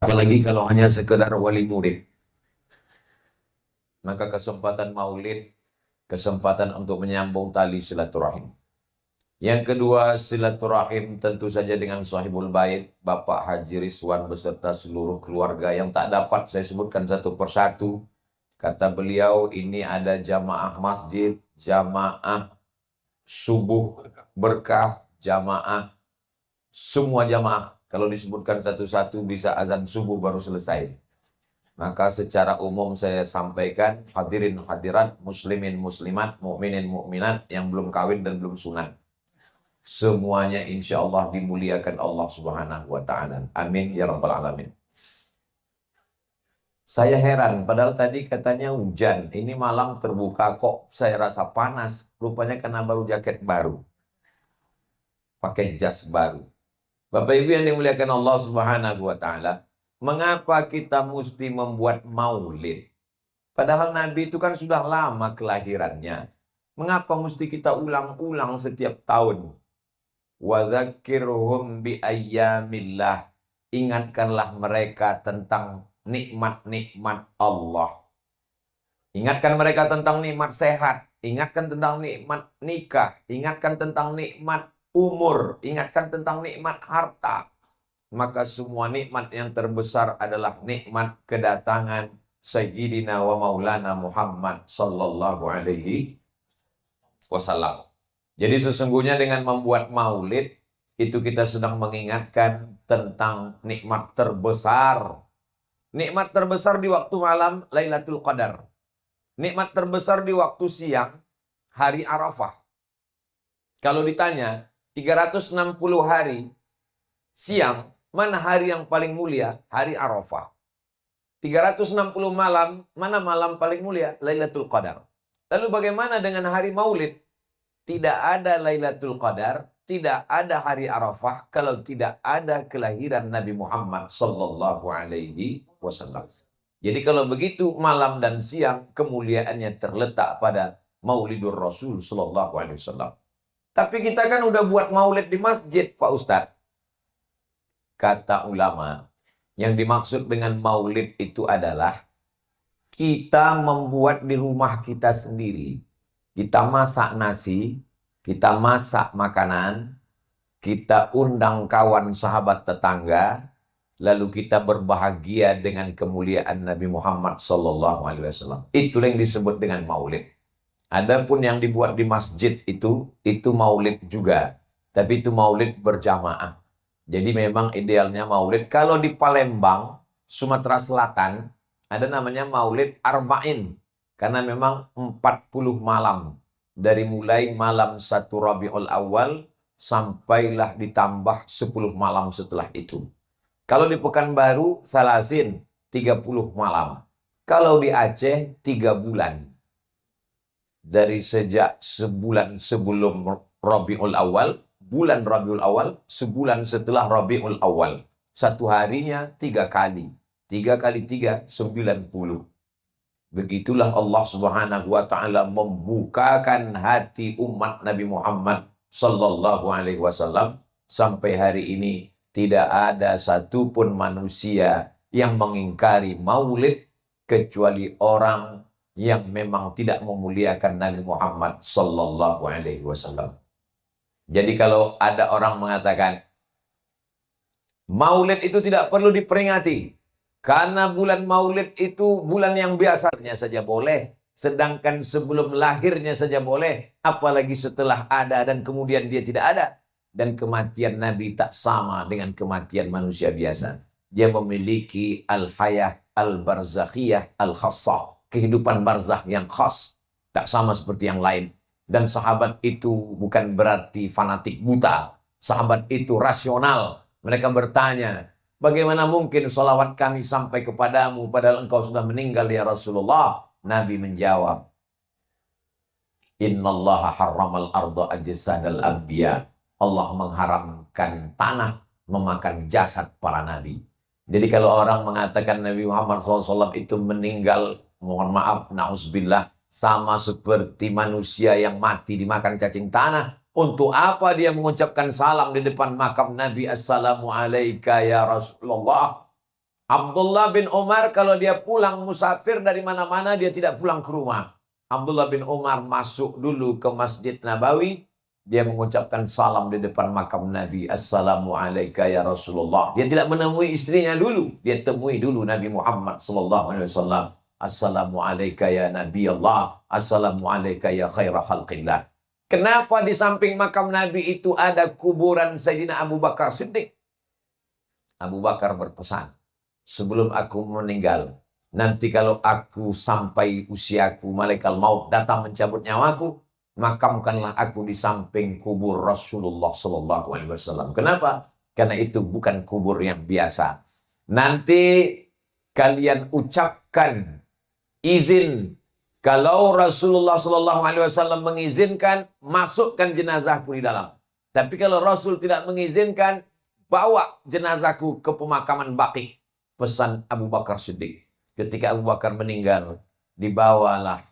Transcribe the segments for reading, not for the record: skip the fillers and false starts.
Apalagi kalau hanya sekedar wali murid. Maka kesempatan maulid, kesempatan untuk menyambung tali silaturahim. Yang kedua, silaturahim tentu saja dengan sahibul bait, Bapak Haji Rizwan beserta seluruh keluarga yang tak dapat saya sebutkan satu persatu. Kata beliau, ini ada jamaah masjid, jamaah subuh berkah, jamaah, semua jamaah. Kalau disebutkan satu-satu bisa azan subuh baru selesai. Maka secara umum saya sampaikan, hadirin hadirat, muslimin muslimat, mukminin mukminat yang belum kawin dan belum sunat. Semuanya insya Allah dimuliakan Allah Subhanahu wa Ta'ala. Amin ya Rabbal 'Alamin. Saya heran, padahal tadi katanya hujan. Ini malam terbuka kok saya rasa panas. Rupanya karena baru jaket baru, pakai jas baru. Bapak Ibu yang dimuliakan Allah Subhanahu wa Ta'ala, mengapa kita mesti membuat maulid? Padahal Nabi itu kan sudah lama kelahirannya. Mengapa mesti kita ulang-ulang setiap tahun? Wa dzakirhum bi ayyamillah. Ingatkanlah mereka tentang nikmat-nikmat Allah. Ingatkan mereka tentang nikmat sehat. Ingatkan tentang nikmat nikah. Ingatkan tentang nikmat umur. Ingatkan tentang nikmat harta. Maka semua nikmat yang terbesar adalah nikmat kedatangan Sayyidina wa Maulana Muhammad sallallahu alaihi wasallam. Jadi sesungguhnya dengan membuat maulid, itu kita sedang mengingatkan tentang nikmat terbesar. Nikmat terbesar di waktu malam, Lailatul Qadar. Nikmat terbesar di waktu siang, hari Arafah. Kalau ditanya, 360 hari siang, mana hari yang paling mulia? Hari Arafah. 360 malam, mana malam paling mulia? Lailatul Qadar. Lalu bagaimana dengan hari maulid? Tidak ada Lailatul Qadar, tidak ada hari Arafah kalau tidak ada kelahiran Nabi Muhammad sallallahu alaihi wasallam. Jadi kalau begitu malam dan siang kemuliaannya terletak pada Maulidur Rasul sallallahu alaihi wasallam. Tapi kita kan udah buat maulid di masjid, Pak Ustadz. Kata ulama, yang dimaksud dengan maulid itu adalah kita membuat di rumah kita sendiri. Kita masak nasi, kita masak makanan, kita undang kawan sahabat tetangga, lalu kita berbahagia dengan kemuliaan Nabi Muhammad SAW. Itulah yang disebut dengan maulid. Adapun yang dibuat di masjid itu maulid juga. Tapi itu maulid berjamaah. Jadi memang idealnya maulid. Kalau di Palembang, Sumatera Selatan, ada namanya maulid arba'in. Karena memang 40 malam. Dari mulai malam 1 Rabiul Awal sampailah ditambah 10 malam setelah itu. Kalau di Pekanbaru, Salasin 30 malam. Kalau di Aceh 3 bulan. Dari sejak sebulan sebelum Rabiul Awal, bulan Rabiul Awal, sebulan setelah Rabiul Awal. Satu harinya 3 kali. 3 kali 3, 90. Begitulah Allah Subhanahu wa Ta'ala membukakan hati umat Nabi Muhammad sallallahu alaihi wasallam sampai hari ini tidak ada satupun manusia yang mengingkari maulid kecuali orang yang memang tidak memuliakan Nabi Muhammad sallallahu alaihi wasallam. Jadi kalau ada orang mengatakan maulid itu tidak perlu diperingati, karena bulan maulid itu bulan yang biasanya saja boleh. Sedangkan sebelum lahirnya saja boleh. Apalagi setelah ada dan kemudian dia tidak ada. Dan kematian Nabi tak sama dengan kematian manusia biasa. Dia memiliki al-hayah, al-barzakhiyah, al-khassah. Kehidupan barzakh yang khas. Tak sama seperti yang lain. Dan sahabat itu bukan berarti fanatik buta. Sahabat itu rasional. Mereka bertanya, bagaimana mungkin salawat kami sampai kepadamu padahal engkau sudah meninggal ya Rasulullah? Nabi menjawab, Innallaha harramal arda ajsadal anbiya. Allah mengharamkan tanah memakan jasad para nabi. Jadi kalau orang mengatakan Nabi Muhammad SAW itu meninggal, mohon maaf, na'udzubillah, sama seperti manusia yang mati dimakan cacing tanah. Untuk apa dia mengucapkan salam di depan makam Nabi? Assalamu alayka ya Rasulullah. Abdullah bin Umar kalau dia pulang musafir dari mana-mana, dia tidak pulang ke rumah. Abdullah bin Umar masuk dulu ke Masjid Nabawi. Dia mengucapkan salam di depan makam Nabi. Assalamualaikum ya Rasulullah. Dia tidak menemui istrinya dulu. Dia temui dulu Nabi Muhammad SAW. Assalamualaikum ya Nabi Allah. Assalamualaikum ya khairah khalqillah. Kenapa di samping makam Nabi itu ada kuburan Sayyidina Abu Bakar Siddiq? Abu Bakar berpesan, sebelum aku meninggal, nanti kalau aku sampai usiaku, malaikat maut datang mencabut nyawaku, makamkanlah aku di samping kubur Rasulullah SAW. Kenapa? Karena itu bukan kubur yang biasa. Nanti kalian ucapkan izin. Kalau Rasulullah SAW mengizinkan, masukkan jenazahku di dalam. Tapi kalau Rasul tidak mengizinkan, bawa jenazahku ke pemakaman Baqi. Pesan Abu Bakar Siddiq. Ketika Abu Bakar meninggal, dibawalah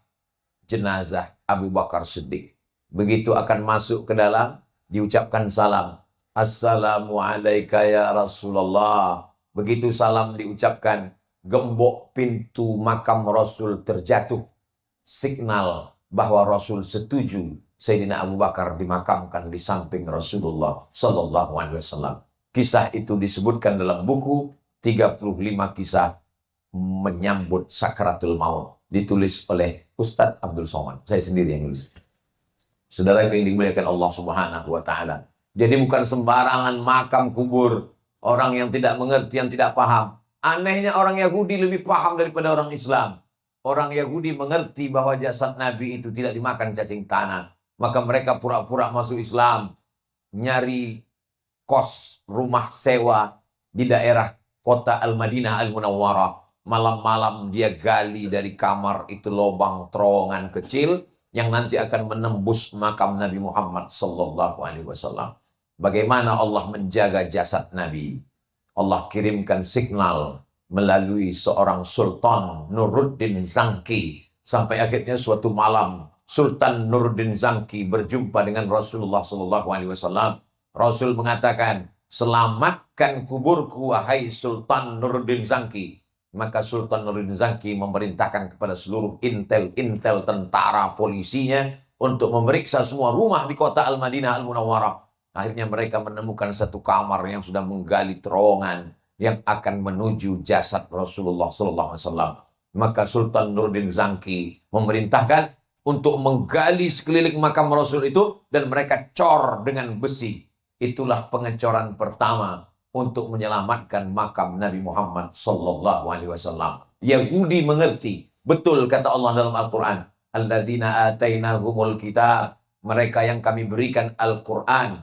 jenazah Abu Bakar Siddiq. Begitu akan masuk ke dalam, diucapkan salam. Assalamualaikum ya Rasulullah. Begitu salam diucapkan, gembok pintu makam Rasul terjatuh. Signal bahwa Rasul setuju Sayyidina Abu Bakar dimakamkan di samping Rasulullah SAW. Kisah itu disebutkan dalam buku 35 kisah menyambut sakaratul maut, ditulis oleh Ustadz Abdul Somad. Saya sendiri yang nulis. Saudara yang dimuliakan Allah Subhanahu wa Ta'ala. Jadi bukan sembarangan makam kubur orang yang tidak mengerti, yang tidak paham. Anehnya orang Yahudi lebih paham daripada orang Islam. Orang Yahudi mengerti bahwa jasad Nabi itu tidak dimakan cacing tanah. Maka mereka pura-pura masuk Islam. Nyari kos rumah sewa di daerah kota Al-Madinah Al-Munawwarah. Malam-malam dia gali dari kamar itu lubang terowongan kecil yang nanti akan menembus makam Nabi Muhammad SAW. Bagaimana Allah menjaga jasad Nabi? Allah kirimkan signal melalui seorang Sultan Nuruddin Zangki. Sampai akhirnya suatu malam Sultan Nuruddin Zangki berjumpa dengan Rasulullah SAW. Rasul mengatakan, selamatkan kuburku wahai Sultan Nuruddin Zangki. Maka Sultan Nuruddin Zangki memerintahkan kepada seluruh intel tentara polisinya untuk memeriksa semua rumah di kota Al-Madinah Al-Munawwarah. Akhirnya mereka menemukan satu kamar yang sudah menggali terowongan yang akan menuju jasad Rasulullah SAW. Maka Sultan Nuruddin Zangki memerintahkan untuk menggali sekeliling makam Rasul itu dan mereka cor dengan besi. Itulah pengecoran pertama untuk menyelamatkan makam Nabi Muhammad SAW. Yahudi mengerti. Betul kata Allah dalam Al-Quran. Alladzina atainahumul kitab. Mereka yang kami berikan Al-Quran.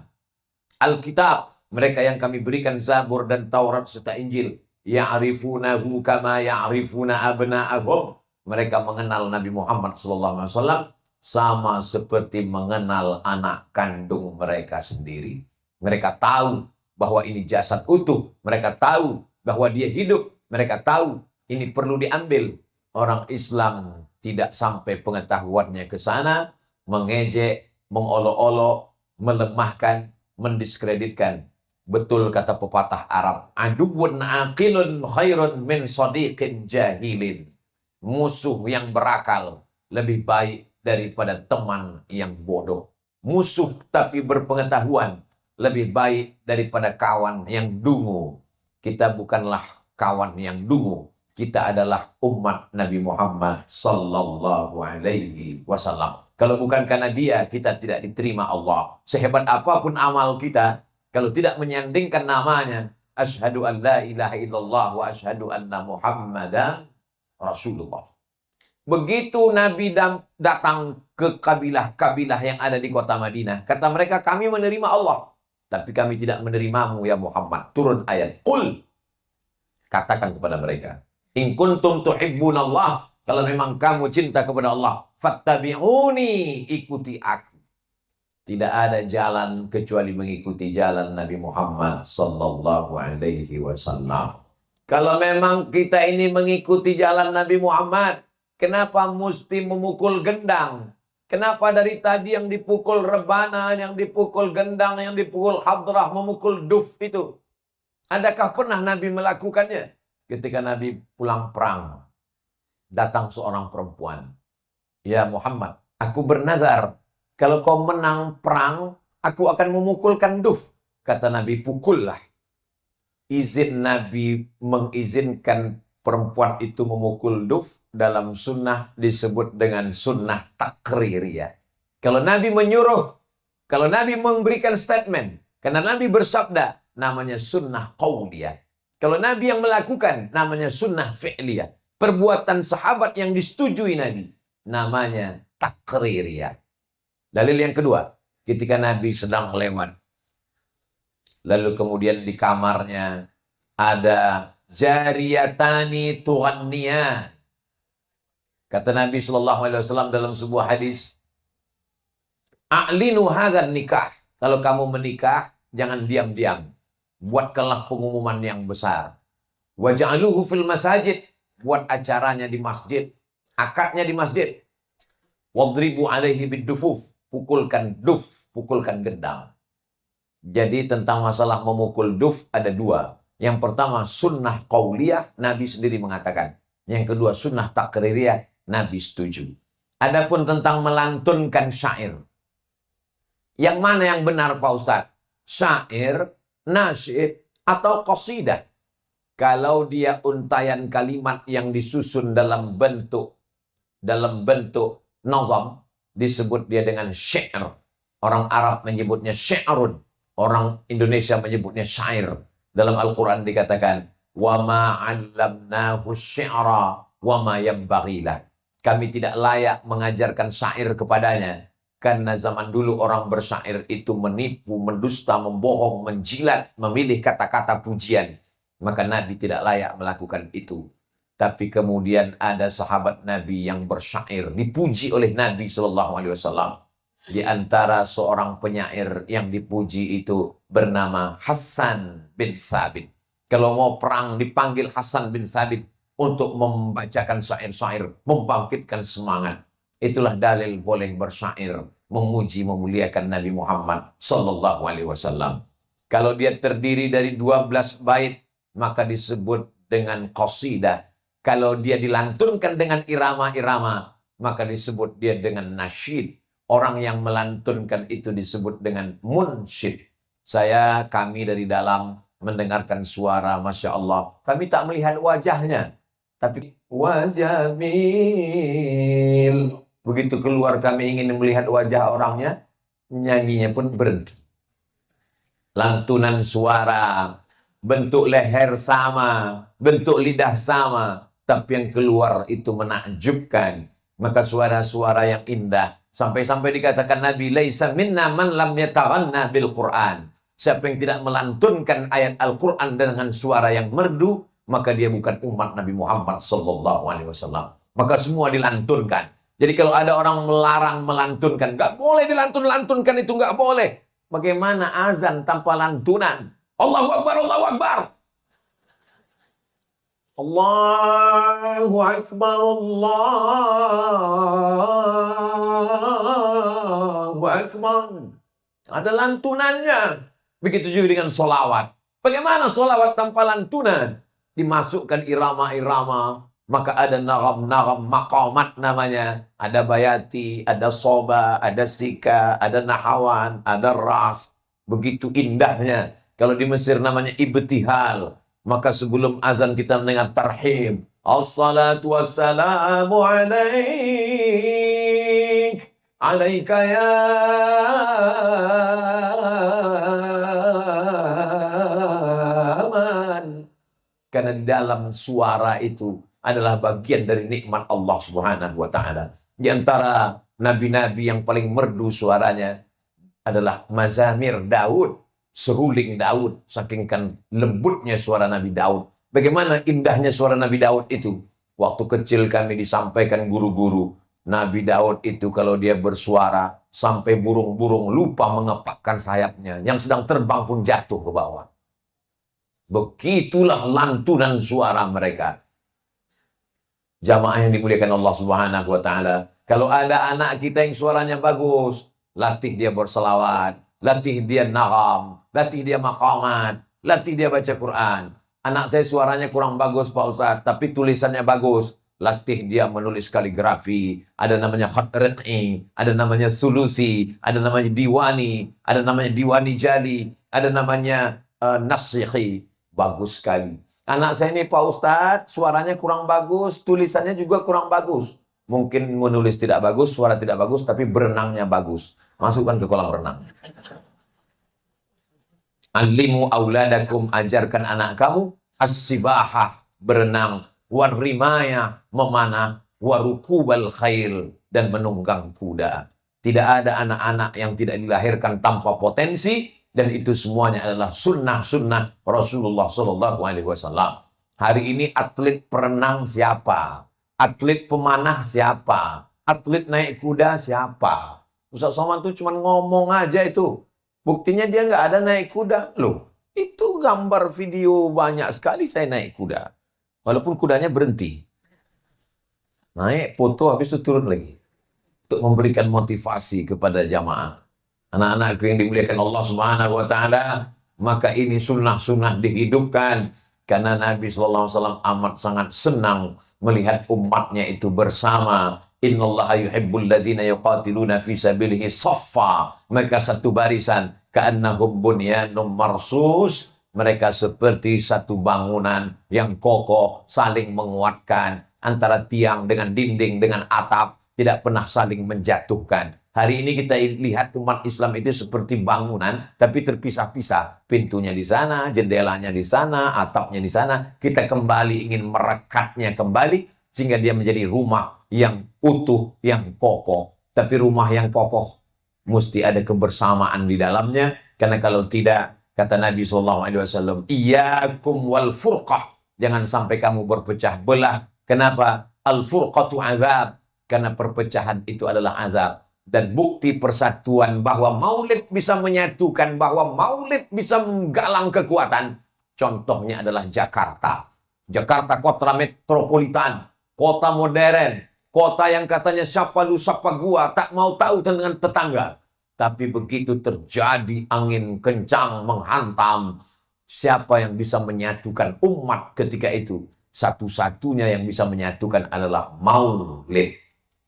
Alkitab. Mereka yang kami berikan Zabur dan Taurat serta Injil. Ya'rifunahu kama ya'rifuna abna'ahum. Mereka mengenal Nabi Muhammad SAW sama seperti mengenal anak kandung mereka sendiri. Mereka tahu bahwa ini jasad utuh. Mereka tahu bahwa dia hidup. Mereka tahu ini perlu diambil. Orang Islam tidak sampai pengetahuannya ke sana, mengejek, mengolok-olok, melemahkan, mendiskreditkan. Betul kata pepatah Arab, aduwwun aqilun khairun min sadiqin jahilin. Musuh yang berakal lebih baik daripada teman yang bodoh. Musuh tapi berpengetahuan lebih baik daripada kawan yang dungu. Kita bukanlah kawan yang dungu. Kita adalah umat Nabi Muhammad sallallahu alaihi wasallam. Kalau bukan karena dia, kita tidak diterima Allah. Sehebat apapun amal kita, kalau tidak menyandingkan namanya, asyhadu an la ilaha illallah wa asyhadu anna Muhammadan Rasulullah. Begitu Nabi datang ke kabilah-kabilah yang ada di kota Madinah, kata mereka, kami menerima Allah, tapi kami tidak menerimamu ya Muhammad. Turun ayat, qul, katakan kepada mereka, in kuntum tuhibbunallah, kalau memang kamu cinta kepada Allah, fattabi'uni, ikuti aku. Tidak ada jalan kecuali mengikuti jalan Nabi Muhammad sallallahu alaihi wasallam. Kalau memang kita ini mengikuti jalan Nabi Muhammad, kenapa mesti memukul gendang? Kenapa dari tadi yang dipukul rebana, yang dipukul gendang, yang dipukul hadrah, memukul duf itu? Adakah pernah Nabi melakukannya? ketika Nabi pulang perang, datang seorang perempuan. Ya Muhammad, aku bernazar, kalau kau menang perang, aku akan memukulkan duf. Kata Nabi, pukullah. Izin Nabi mengizinkan perempuan itu memukul duf dalam sunnah disebut dengan sunnah takririyah. Kalau Nabi menyuruh, kalau Nabi memberikan statement, karena Nabi bersabda, namanya sunnah qauliyah. Kalau Nabi yang melakukan, namanya sunnah fi'liyah. Perbuatan sahabat yang disetujui Nabi, namanya takririyah. Dalil yang kedua, ketika Nabi sedang lewat, lalu kemudian di kamarnya ada jariyatani tughanniyah. Kata Nabi SAW dalam sebuah hadis, a'linu hadzal nikah. Kalau kamu menikah, jangan diam-diam. Buatkanlah pengumuman yang besar. Waj'aluhu fil masajid. Buat acaranya di masjid. Akadnya di masjid. Wadribu alaihi bid-dufuf. Pukulkan duf, pukulkan gendang. Jadi tentang masalah memukul duf ada dua. Yang pertama sunnah qauliyah, Nabi sendiri mengatakan. Yang kedua sunnah takririyah, Nabi setuju. Adapun tentang melantunkan syair. Yang mana yang benar Pak Ustadz? Syair, nasyid, atau qasidah? Kalau dia untayan kalimat yang disusun dalam bentuk nazam, disebut dia dengan syair. Orang Arab menyebutnya syairun. Orang Indonesia menyebutnya syair. Dalam Al-Quran dikatakan, وَمَا عَلَّمْنَاهُ الشِّعْرَ وَمَا يَنْبَغِيلَهُ. Kami tidak layak mengajarkan syair kepadanya. Karena zaman dulu orang bersyair itu menipu, mendusta, membohong, menjilat, memilih kata-kata pujian. Maka Nabi tidak layak melakukan itu. Tapi kemudian ada sahabat Nabi yang bersyair, dipuji oleh Nabi SAW. Di antara seorang penyair yang dipuji itu bernama Hasan bin Thabit. Kalau mau perang dipanggil Hasan bin Thabit untuk membacakan syair-syair, membangkitkan semangat. Itulah dalil boleh bersyair, memuji, memuliakan Nabi Muhammad SAW. Kalau dia terdiri dari 12 bait, maka disebut dengan qasidah. Kalau dia dilantunkan dengan irama-irama, maka disebut dia dengan nasyid. Orang yang melantunkan itu disebut dengan munsyid. Kami dari dalam mendengarkan suara, Masya Allah. Kami tak melihat wajahnya. Tapi wajamil. Begitu keluar kami ingin melihat wajah orangnya, nyanyinya pun berhenti. Lantunan suara, bentuk leher sama, bentuk lidah sama, tapi yang keluar itu menakjubkan. Maka suara-suara yang indah. Sampai-sampai dikatakan Nabi, laisa minna man lam yataghanna bil Qur'an. Siapa yang tidak melantunkan ayat Al-Quran dengan suara yang merdu, maka dia bukan umat Nabi Muhammad SAW. Maka semua dilantunkan. Jadi kalau ada orang melarang melantunkan, nggak boleh dilantun-lantunkan, itu nggak boleh. Bagaimana azan tanpa lantunan? Allahu Akbar, Allahu Akbar. Allahu Akbar, Allahu Akbar. Ada lantunannya. Begitu juga dengan solawat. Bagaimana solawat tanpa lantunan? Dimasukkan irama-irama. Maka ada nagam-nagam maqamat namanya. Ada bayati, ada soba, ada sika, ada nahawan, ada ras. Begitu indahnya. Kalau di Mesir namanya ibtihal. Maka sebelum azan kita mendengar tarhim. Assalatu wassalamu alaik. Alaika ya man. Karena di dalam suara itu adalah bagian dari nikmat Allah Subhanahu wa Ta'ala. Di antara nabi-nabi yang paling merdu suaranya adalah mazamir Daud. Seruling Daud, saking kan lembutnya suara Nabi Daud. Bagaimana indahnya suara Nabi Daud itu? Waktu kecil kami disampaikan guru-guru, Nabi Daud itu kalau dia bersuara, sampai burung-burung lupa mengepakkan sayapnya. Yang sedang terbang pun jatuh ke bawah. Begitulah lantunan suara mereka. Jamaah yang dimuliakan Allah Subhanahu wa Ta'ala. Kalau ada anak kita yang suaranya bagus, latih dia berselawat. Latih dia nagam, latih dia maqamat, latih dia baca Quran. Anak saya suaranya kurang bagus Pak Ustadz, tapi tulisannya bagus. Latih dia menulis kaligrafi, ada namanya khat rat'i, ada namanya sulusi, ada namanya diwani, ada namanya diwani jali, ada namanya nasikhi. Bagus sekali. Anak saya ini Pak Ustadz, suaranya kurang bagus, tulisannya juga kurang bagus. Mungkin menulis tidak bagus, suara tidak bagus, tapi berenangnya bagus. Masukkan ke kolam renang. Alimu auladakum, ajarkan anak kamu as-sibahah, berenang, warrimaya, memanah, warukubal khail, dan menunggang kuda. Tidak ada anak-anak yang tidak dilahirkan tanpa potensi, dan itu semuanya adalah sunnah-sunnah Rasulullah SAW. Hari ini atlet perenang siapa? Atlet pemanah siapa? Atlet naik kuda siapa? Ustaz Somad itu cuma ngomong aja itu. Buktinya dia nggak ada naik kuda. Loh, itu gambar video banyak sekali saya naik kuda. Walaupun kudanya berhenti. Naik, foto, habis itu turun lagi. Untuk memberikan motivasi kepada jamaah. Anak-anakku yang dimuliakan Allah Subhanahu wa Ta'ala, maka ini sunnah-sunnah dihidupkan. Karena Nabi SAW amat sangat senang melihat umatnya itu bersama. Innallaha yuhibbul ladzina yuqatiluna fi sabilihi saffa. Mereka satu barisan, ka'annahum bunyanun marsus. Mereka seperti satu bangunan yang kokoh, saling menguatkan antara tiang dengan dinding dengan atap, tidak pernah saling menjatuhkan. Hari ini kita lihat umat Islam itu seperti bangunan, tapi terpisah-pisah. Pintunya di sana, jendelanya di sana, atapnya di sana. Kita kembali ingin merekatnya kembali, sehingga dia menjadi rumah yang utuh, yang kokoh. Tapi rumah yang kokoh mesti ada kebersamaan di dalamnya. Karena kalau tidak, kata Nabi SAW, iyyakum wal furqah. Jangan sampai kamu berpecah belah. Kenapa? Al-furqatu azab. Karena perpecahan itu adalah azab. Dan bukti persatuan bahwa maulid bisa menyatukan, bahwa maulid bisa menggalang kekuatan. Contohnya adalah Jakarta. Jakarta kota metropolitan, kota modern, kota yang katanya siapa lu siapa gua, tak mau tahu dengan tetangga. Tapi begitu terjadi angin kencang menghantam, siapa yang bisa menyatukan umat ketika itu? Satu-satunya yang bisa menyatukan adalah maulid.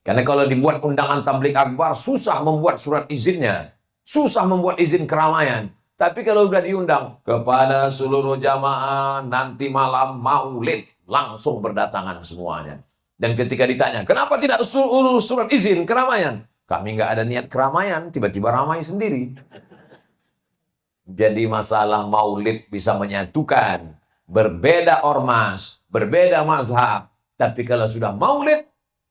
Karena kalau dibuat undangan tablik akbar, susah membuat surat izinnya. Susah membuat izin keramaian. Tapi kalau sudah diundang kepada seluruh jamaah, nanti malam maulid, langsung berdatangan semuanya. Dan ketika ditanya, kenapa tidak urus surat izin keramaian? Kami nggak ada niat keramaian, tiba-tiba ramai sendiri. Jadi masalah maulid bisa menyatukan. Berbeda ormas, berbeda mazhab. Tapi kalau sudah maulid,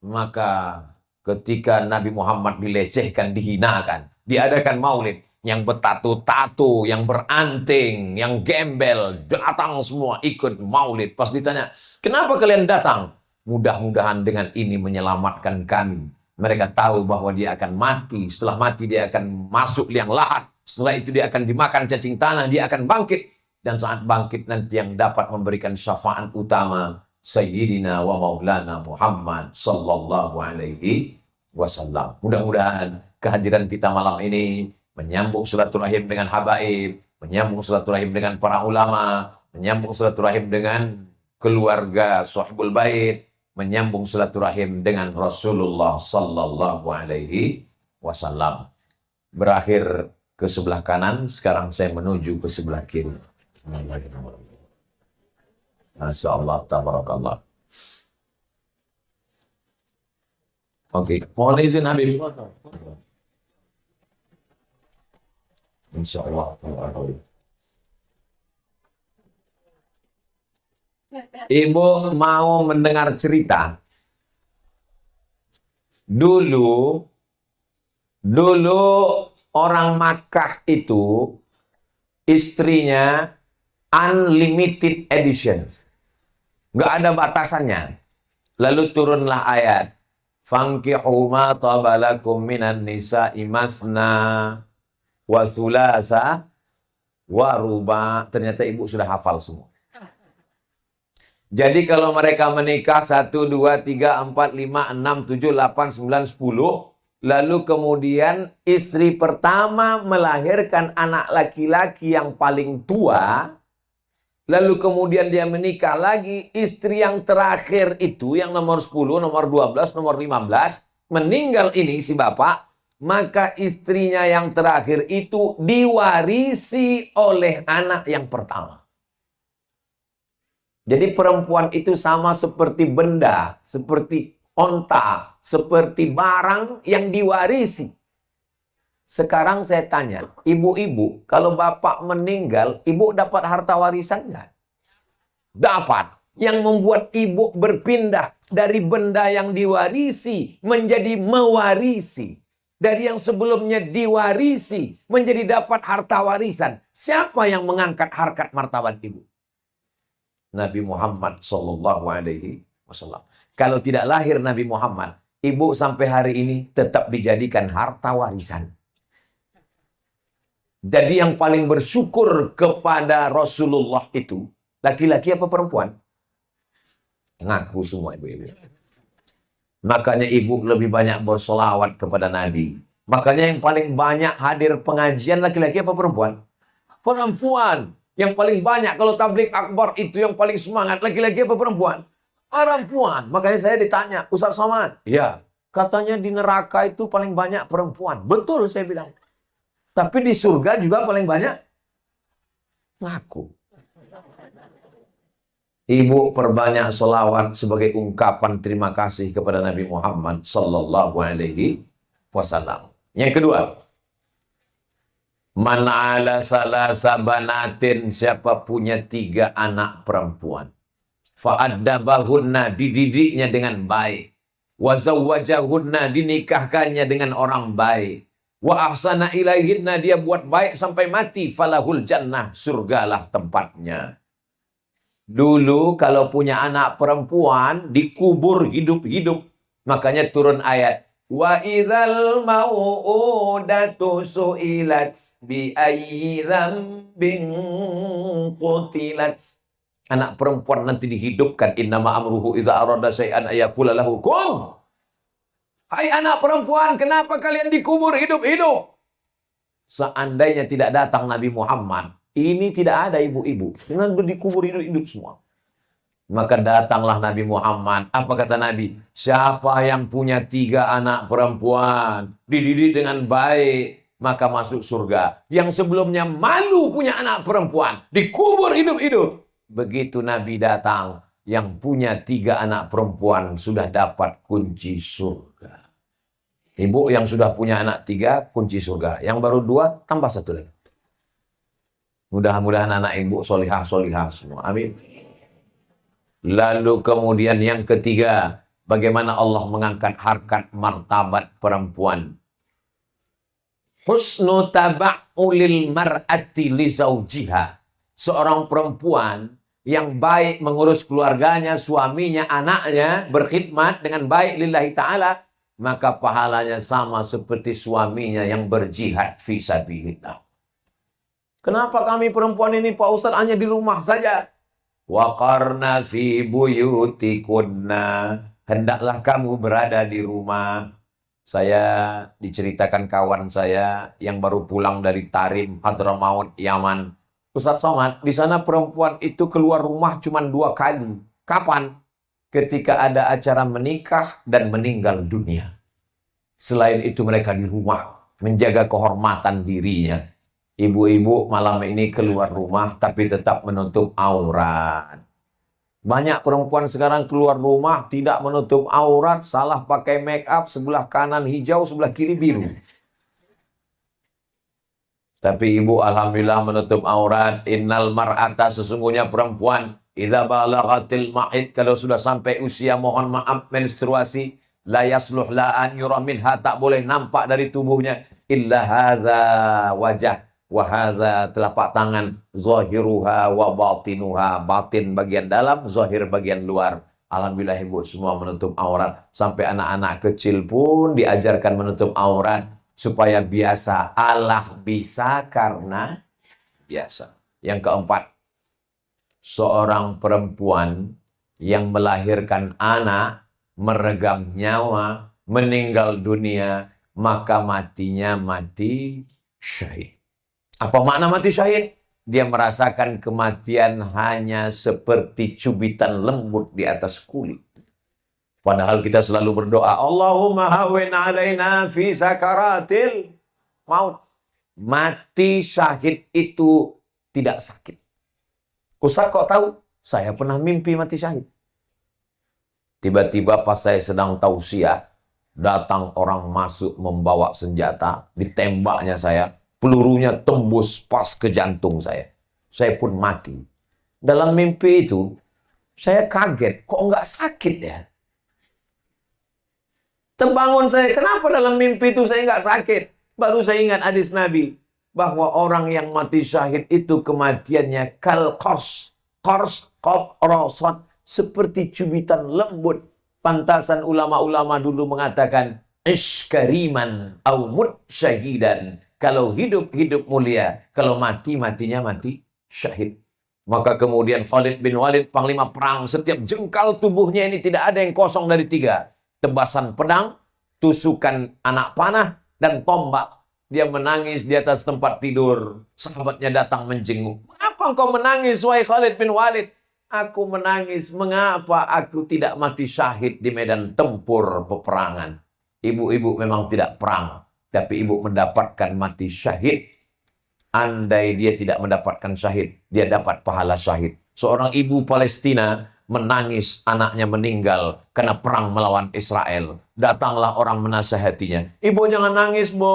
maka ketika Nabi Muhammad dilecehkan, dihinakan, diadakan maulid, yang bertato-tato, yang beranting, yang gembel, datang semua ikut maulid. Pas ditanya, kenapa kalian datang? Mudah-mudahan dengan ini menyelamatkan kami. Mereka tahu bahwa dia akan mati. Setelah mati dia akan masuk liang lahat. Setelah itu dia akan dimakan cacing tanah. Dia akan bangkit. Dan saat bangkit nanti yang dapat memberikan syafaat utama, Sayyidina wa Maulana Muhammad Sallallahu Alaihi Wasallam. Mudah-mudahan kehadiran kita malam ini menyambung silaturahim dengan habaib, menyambung silaturahim dengan para ulama, menyambung silaturahim dengan keluarga Sahibul Bait, menyambung silaturahim dengan Rasulullah Sallallahu Alaihi Wasallam. Berakhir ke sebelah kanan, sekarang saya menuju ke sebelah kiri. Masya Allah, tabarakallah. Oke, mohon izin Habib. Insya Allah. Ibu mau mendengar cerita. Dulu orang Makkah itu istrinya unlimited edition. Nggak ada batasannya. Lalu turunlah ayat. Fankihu ma tabalakum minan nisa'i masna wa thulatha wa ruba. Ternyata ibu sudah hafal semua. Jadi kalau mereka menikah 1, 2, 3, 4, 5, 6, 7, 8, 9, 10. Lalu kemudian istri pertama melahirkan anak laki-laki yang paling tua. Lalu kemudian dia menikah lagi, istri yang terakhir itu, yang nomor 10, nomor 12, nomor 15, meninggal ini si bapak, maka istrinya yang terakhir itu diwarisi oleh anak yang pertama. Jadi perempuan itu sama seperti benda, seperti onta, seperti barang yang diwarisi. Sekarang saya tanya, ibu-ibu, kalau bapak meninggal, ibu dapat harta warisan nggak? Dapat. Yang membuat ibu berpindah dari benda yang diwarisi menjadi mewarisi. Dari yang sebelumnya diwarisi menjadi dapat harta warisan. Siapa yang mengangkat harkat martabat ibu? Nabi Muhammad Sallallahu Alaihi Wasallam. Kalau tidak lahir Nabi Muhammad, ibu sampai hari ini tetap dijadikan harta warisan. Jadi yang paling bersyukur kepada Rasulullah itu laki-laki apa perempuan? Ngaku semua ibu-ibu. Makanya ibu lebih banyak bersolawat kepada Nabi. Makanya yang paling banyak hadir pengajian laki-laki apa perempuan? Perempuan. Yang paling banyak kalau tabligh akbar itu yang paling semangat laki-laki apa perempuan? Perempuan. Makanya saya ditanya, Ustaz Somad, ya, katanya di neraka itu paling banyak perempuan. Betul saya bilang. Tapi di surga juga paling banyak ngaku. Ibu perbanyak selawat sebagai ungkapan terima kasih kepada Nabi Muhammad Sallallahu Alaihi Wasallam. Yang kedua, man ala salasa banatin, siapa punya 3 anak perempuan, fa'addabahunna, dididiknya dengan baik, wa zawwajahunna, dinikahkannya dengan orang baik, wa ahsana ilaihinna, dia buat baik sampai mati, falahul jannah, surgalah tempatnya. Dulu kalau punya anak perempuan dikubur hidup-hidup. Makanya turun ayat, wa idzal mau'udatu su'ilat bi ayyi dzambin qutilat. Anak perempuan nanti dihidupkan, innama amruhu idza arada syai'an ayaqula lahu kun. Hai anak perempuan, kenapa kalian dikubur hidup-hidup? Seandainya tidak datang Nabi Muhammad, ini tidak ada ibu-ibu. Senang dikubur hidup-hidup semua. Maka datanglah Nabi Muhammad. Apa kata Nabi? Siapa yang punya 3 anak perempuan, dididik dengan baik, maka masuk surga. Yang sebelumnya malu punya anak perempuan, dikubur hidup-hidup. Begitu Nabi datang, yang punya 3 anak perempuan sudah dapat kunci surga. Ibu yang sudah punya anak 3, kunci surga. Yang baru 2, tambah 1 lagi. Mudah-mudahan anak ibu solihah-solihah semua. Amin. Lalu kemudian yang ketiga, bagaimana Allah mengangkat harkat martabat perempuan. Husnu taba'ulil mar'ati li zawjiha. Seorang perempuan yang baik mengurus keluarganya, suaminya, anaknya, berkhidmat dengan baik lillahi ta'ala, maka pahalanya sama seperti suaminya yang berjihad fisabilillah. Kenapa kami perempuan ini Pak Ustaz hanya di rumah saja? Waqarna fi buyutikunna. Hendaklah kamu berada di rumah. Saya diceritakan kawan saya yang baru pulang dari Tarim, Hadramaut, Yaman. Ustaz Somad, di sana perempuan itu keluar rumah cuma 2 kali. Kapan? Ketika ada acara menikah dan meninggal dunia. Selain itu mereka di rumah menjaga kehormatan dirinya. Ibu-ibu malam ini keluar rumah tapi tetap menutup aurat. Banyak perempuan sekarang keluar rumah tidak menutup aurat, salah pakai make up, sebelah kanan hijau, sebelah kiri biru. Tapi ibu alhamdulillah menutup aurat. Innal mar'ata, sesungguhnya perempuan, idza balaghatil mahid, kalau sudah sampai usia mohon maaf menstruasi, la yasluh la an yura minha, tak boleh nampak dari tubuhnya illa hadza wajah wa hadza, telapak tangan, zahiruha wa batinuha, batin bagian dalam, zahir bagian luar. Alhamdulillah ibu semua menutup aurat, sampai anak-anak kecil pun diajarkan menutup aurat supaya biasa. Allah bisa karena biasa. Yang keempat, seorang perempuan yang melahirkan anak, meregang nyawa, meninggal dunia, maka matinya mati syahid. Apa makna mati syahid? dia merasakan kematian hanya seperti cubitan lembut di atas kulit. Padahal kita selalu berdoa, Allahumma hawwin alaina fi sakaratil maut. Mati syahid itu tidak sakit. Ustaz kok tahu? Saya pernah mimpi mati syahid. Tiba-tiba pas saya sedang tausiah, datang orang masuk membawa senjata, ditembaknya saya, pelurunya tembus pas ke jantung saya. Saya pun mati. Dalam mimpi itu, saya kaget, kok nggak sakit ya? Terbangun saya, kenapa dalam mimpi itu saya nggak sakit? Baru saya ingat hadis Nabi, bahwa orang yang mati syahid itu kematiannya kal qars, rosot, seperti cubitan lembut. Pantasan ulama-ulama dulu mengatakan, iskariman au mut syahidan. Kalau hidup mulia, kalau matinya mati syahid. Maka kemudian Khalid bin Walid, panglima perang, setiap jengkal tubuhnya ini tidak ada yang kosong dari 3. Tebasan pedang, tusukan anak panah, dan tombak. Dia menangis di atas tempat tidur. Sahabatnya datang menjenguk. Mengapa engkau menangis, wahai Khalid bin Walid? Aku menangis, mengapa aku tidak mati syahid di medan tempur peperangan? Ibu-ibu memang tidak perang, tapi ibu mendapatkan mati syahid. Andai dia tidak mendapatkan syahid, dia dapat pahala syahid. Seorang ibu Palestina menangis anaknya meninggal karena perang melawan Israel. Datanglah orang menasehatinya. Ibu jangan nangis, Bu.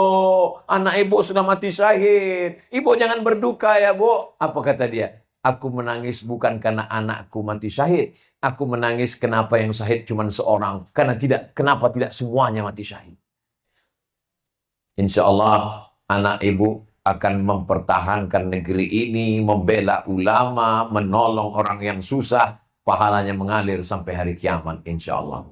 Anak ibu sudah mati syahid. Ibu jangan berduka ya, Bu. Apa kata dia? Aku menangis bukan karena anakku mati syahid. Aku menangis kenapa yang syahid cuma seorang. Kenapa tidak semuanya mati syahid. Insya Allah anak ibu akan mempertahankan negeri ini, membela ulama, menolong orang yang susah. Pahalanya mengalir sampai hari kiamat, insya Allah.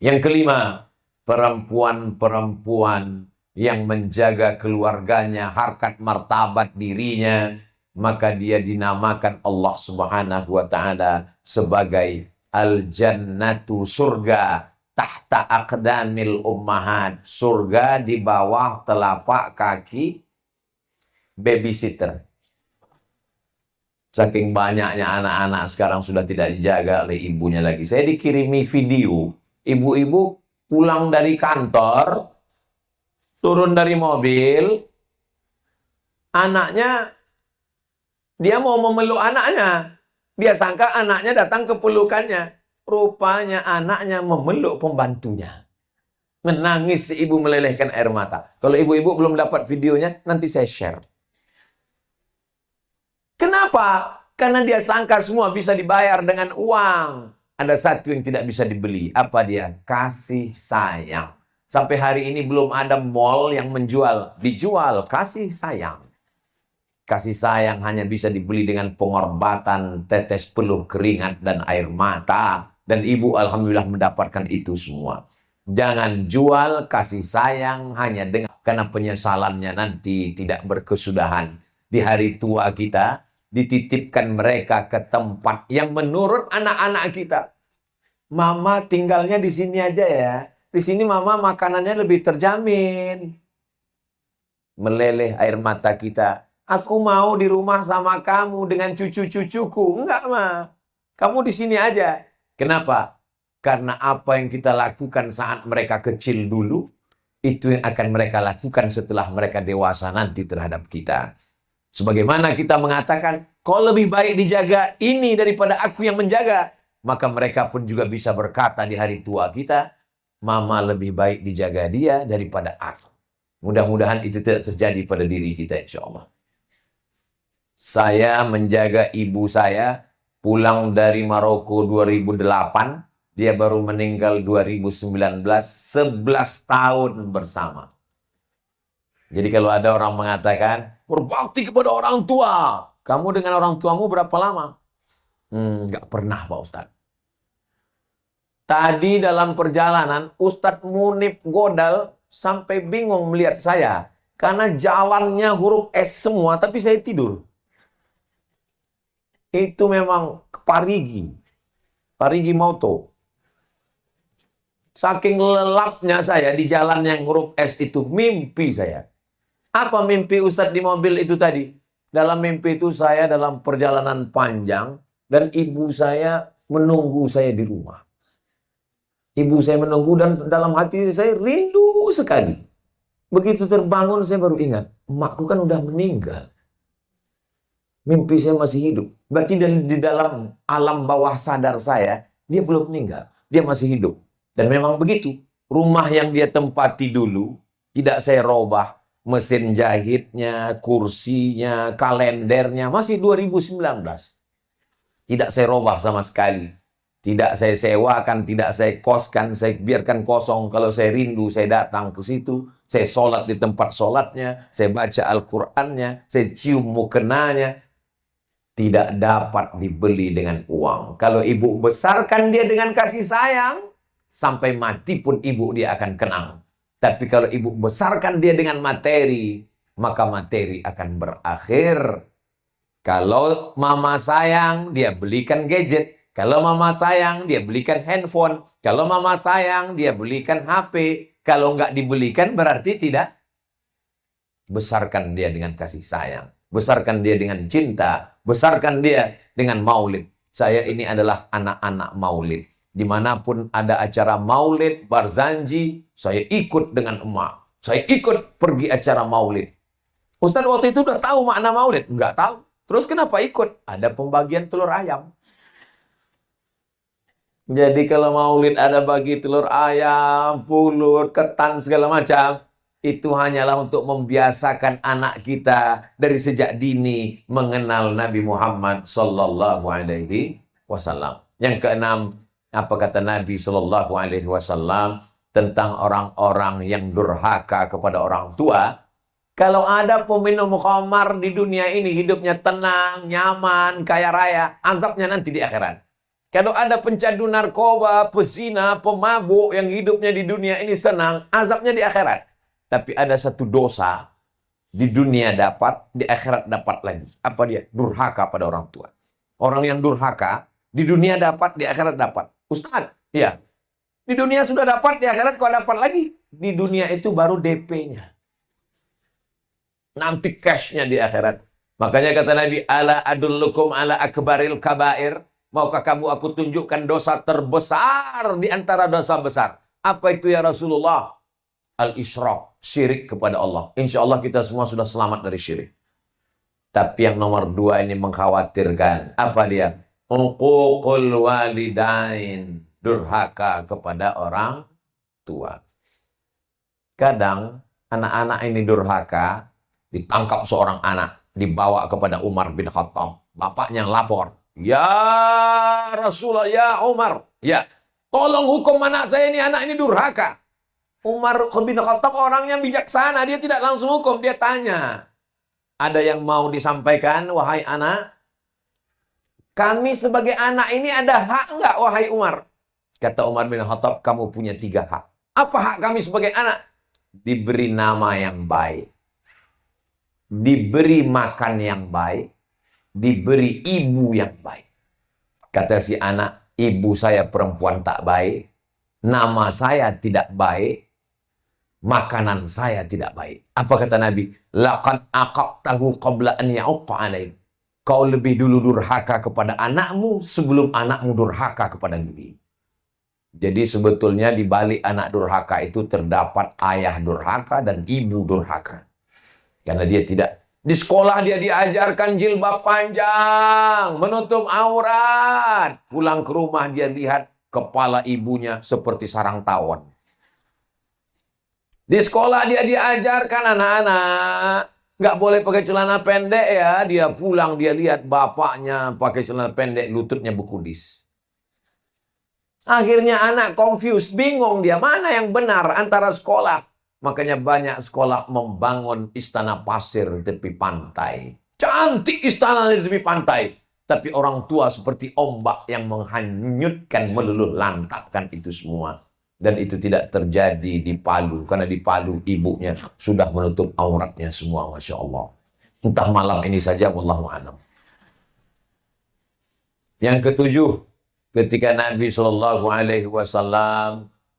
Yang kelima, perempuan-perempuan yang menjaga keluarganya, harkat martabat dirinya, maka dia dinamakan Allah Subhanahu wa Ta'ala sebagai al-jannatu, surga tahta aqdamil ummahat, surga di bawah telapak kaki babysitter. Saking banyaknya anak-anak sekarang sudah tidak dijaga oleh ibunya lagi. Saya dikirimi video, ibu-ibu pulang dari kantor, turun dari mobil, anaknya, dia mau memeluk anaknya. Dia sangka anaknya datang ke pelukannya. Rupanya anaknya memeluk pembantunya. Menangis si ibu melelehkan air mata. Kalau ibu-ibu belum dapat videonya, nanti saya share. Kenapa? Karena dia sangka semua bisa dibayar dengan uang. Ada satu yang tidak bisa dibeli. Apa dia? Kasih sayang. Sampai hari ini belum ada mall yang menjual. Dijual kasih sayang. Kasih sayang hanya bisa dibeli dengan pengorbanan, tetes peluh keringat dan air mata. Dan ibu alhamdulillah mendapatkan itu semua. Jangan jual kasih sayang hanya dengan karena penyesalannya nanti tidak berkesudahan. Di hari tua kita, dititipkan mereka ke tempat yang menurut anak-anak kita. Mama tinggalnya di sini aja ya. Di sini mama makanannya lebih terjamin. Meleleh air mata kita. Aku mau di rumah sama kamu dengan cucu-cucuku. Enggak, Ma. Kamu di sini aja. Kenapa? Karena apa yang kita lakukan saat mereka kecil dulu, itu yang akan mereka lakukan setelah mereka dewasa nanti terhadap kita. Sebagaimana kita mengatakan, kau lebih baik dijaga ini daripada aku yang menjaga. Maka mereka pun juga bisa berkata di hari tua kita, Mama lebih baik dijaga dia daripada aku. Mudah-mudahan itu tidak terjadi pada diri kita, insya Allah. Saya menjaga ibu saya pulang dari Maroko 2008. Dia baru meninggal 2019, 11 tahun bersama. Jadi kalau ada orang mengatakan, berbakti kepada orang tua. Kamu dengan orang tuamu berapa lama? Nggak pernah, Pak Ustadz. Tadi dalam perjalanan, Ustadz Munib Godal sampai bingung melihat saya. Karena jalannya huruf S semua, tapi saya tidur. Itu memang Parigi. Parigi Moto. Saking lelapnya saya di jalan yang huruf S itu, mimpi saya. Apa mimpi Ustadz di mobil itu tadi? Dalam mimpi itu saya dalam perjalanan panjang dan ibu saya menunggu saya di rumah. Ibu saya menunggu dan dalam hati saya rindu sekali. Begitu terbangun saya baru ingat, emakku kan udah meninggal. Mimpi saya masih hidup. Berarti di dalam alam bawah sadar saya, dia belum meninggal. Dia masih hidup. Dan memang begitu. Rumah yang dia tempati dulu, tidak saya robah. Mesin jahitnya, kursinya, kalendernya, masih 2019. Tidak saya robah sama sekali. Tidak saya sewakan, tidak saya koskan, saya biarkan kosong. Kalau saya rindu, saya datang ke situ. Saya sholat di tempat sholatnya, saya baca Al-Qur'annya, saya cium mukenanya. Tidak dapat dibeli dengan uang. Kalau ibu besarkan dia dengan kasih sayang, sampai mati pun ibu dia akan kenang. Tapi kalau ibu besarkan dia dengan materi, maka materi akan berakhir. Kalau mama sayang, dia belikan gadget. Kalau mama sayang, dia belikan handphone. Kalau mama sayang, dia belikan HP. Kalau nggak dibelikan, berarti tidak. Besarkan dia dengan kasih sayang. Besarkan dia dengan cinta. Besarkan dia dengan maulid. Saya ini adalah anak-anak maulid. Dimanapun ada acara maulid, Barzanji, saya ikut dengan emak. Saya ikut pergi acara maulid. Ustaz waktu itu udah tahu makna maulid? Nggak tahu. Terus kenapa ikut? Ada pembagian telur ayam. Jadi kalau maulid ada bagi telur ayam, pulut, ketan, segala macam. Itu hanyalah untuk membiasakan anak kita dari sejak dini mengenal Nabi Muhammad Sallallahu Alaihi Wasallam. Yang keenam, apa kata Nabi Sallallahu Alaihi Wasallam tentang orang-orang yang durhaka kepada orang tua? Kalau ada peminum khamar di dunia ini hidupnya tenang, nyaman, kaya raya, azabnya nanti di akhirat. Kalau ada pencandu narkoba, pezina, pemabuk yang hidupnya di dunia ini senang, azabnya di akhirat. Tapi ada satu dosa, di dunia dapat, di akhirat dapat lagi. Apa dia? Durhaka pada orang tua. Orang yang durhaka, di dunia dapat, di akhirat dapat. Ustaz, ya. Di dunia sudah dapat, di akhirat kok dapat lagi? Di dunia itu baru DP-nya. Nanti cash-nya di akhirat. Makanya kata Nabi, ala adullukum ala akbaril kabair. Maukah kamu aku tunjukkan dosa terbesar di antara dosa besar? Apa itu ya Rasulullah? Al-Isyraq, syirik kepada Allah. Insya Allah kita semua sudah selamat dari syirik. Tapi yang nomor 2 ini mengkhawatirkan. Apa dia? Uququl walidain. Durhaka kepada orang tua. Kadang anak-anak ini durhaka, ditangkap seorang anak, dibawa kepada Umar bin Khattab. Bapaknya lapor. Ya Rasulullah, ya Umar, ya tolong hukum anak saya ini, anak ini durhaka. Umar bin Khattab orangnya bijaksana, dia tidak langsung hukum, dia tanya. Ada yang mau disampaikan, wahai anak? Kami sebagai anak ini ada hak enggak, wahai Umar? Kata Umar bin Khattab, kamu punya 3 hak. Apa hak kami sebagai anak? Diberi nama yang baik, diberi makan yang baik, diberi ibu yang baik. Kata si anak, ibu saya perempuan tak baik, nama saya tidak baik, makanan saya tidak baik. Apa kata Nabi? Laqad aqaqtahu qabla an ya'uqqa alaik. Kau lebih dulu durhaka kepada anakmu sebelum anakmu durhaka kepada diri. Jadi sebetulnya di balik anak durhaka itu terdapat ayah durhaka dan ibu durhaka. Karena dia tidak. Di sekolah dia diajarkan jilbab panjang, menutup aurat. Pulang ke rumah dia lihat kepala ibunya seperti sarang tawon. Di sekolah dia diajarkan anak-anak nggak boleh pakai celana pendek ya. Dia pulang dia lihat bapaknya pakai celana pendek, lututnya bekudis. Akhirnya anak confused, bingung dia mana yang benar antara sekolah. Makanya banyak sekolah membangun istana pasir di tepi pantai. Cantik istana di tepi pantai. Tapi orang tua seperti ombak yang menghanyutkan, meluluh lantakkan itu semua. Dan itu tidak terjadi di Palu. Karena di Palu ibunya sudah menutup auratnya semua. Masya Allah. Entah malam ini saja, wallahu a'lam. Yang ketujuh, ketika Nabi SAW